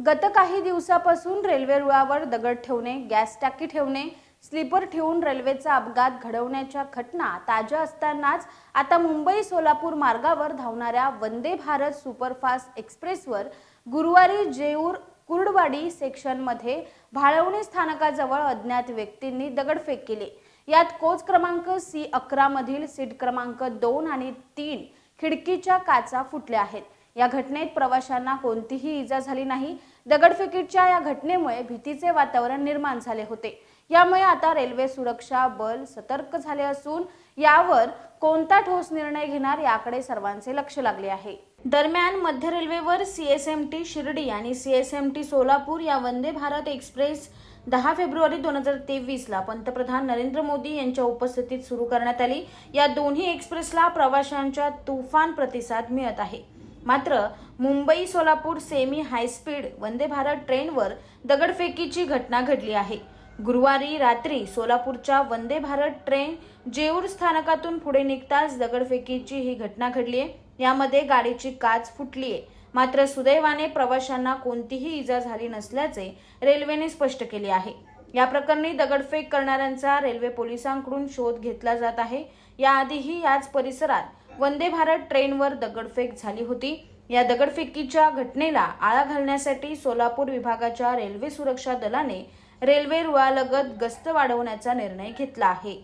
गत काही दिवसापासून रेल्वे रुळावर दगड ठेवणे, गॅस टाकी ठेवणे, स्लीपर ठेवून रेल्वेचा अपघात घडवण्याच्या घटना ताज्या असतानाच आता मुंबई सोलापूर मार्गावर धावणाऱ्या वंदे भारत सुपरफास्ट एक्सप्रेसवर गुरुवारी जेऊर कुर्डवाडी सेक्शनमध्ये भाळवणी स्थानकाजवळ अज्ञात व्यक्तींनी दगडफेक केली। यात कोच क्रमांक C11 मधील सीट क्रमांक 2 आणि 3 खिडकीच्या काचा फुटल्या आहेत। या घटनेत प्रवाशांना कोणतीही इजा झाली नाही। दगडफेकीच्या या घटनेमुळे भीतीचे वातावरण निर्माण झाले होते। यामुळे आता रेल्वे सुरक्षा बल सतर्क झाले असून यावर कोणता ठोस निर्णय घेणार याकडे सर्वांचे लक्ष लागले आहे। दरम्यान मध्य रेल्वेवर CSMT शिर्डी आणि CSMT सोलापूर या वंदे भारत एक्सप्रेस 10 फेब्रुवारी 2023 ला पंतप्रधान नरेंद्र मोदी यांच्या उपस्थितीत सुरू करण्यात आली। या दोन्ही एक्सप्रेसला प्रवाशांच्या तुफान प्रतिसाद मिळत आहे। मात्र Mumbai Solapur semi high speed Vande Bharat ट्रेनवर दगडफेकीची घटना घडली आहे। गुरुवारी रात्री सोलापूरच्या वंदे भारत ट्रेन जेऊर स्थानकातून पुढे निघताच दगडफेकीची ही घटना घडली आहे। यामध्ये गाडीची काच फुटली आहे। मात्र सुदैवाने प्रवाशांना कोणतीही इजा झाली नसल्याचे रेल्वेने स्पष्ट केले आहे। या प्रकरणी दगडफेक करणाऱ्यांचा रेल्वे पोलिसांकडून शोध घेतला जात आहे। याआधीही याच परिसरात वंदे भारत ट्रेनवर दगडफेक झाली होती। या दगडफेकीच्या घटनेला आळा घालण्यासाठी सोलापूर विभागाच्या रेल्वे सुरक्षा दलाने रेल्वे रुळालगत गस्त वाढवण्याचा निर्णय घेतला आहे।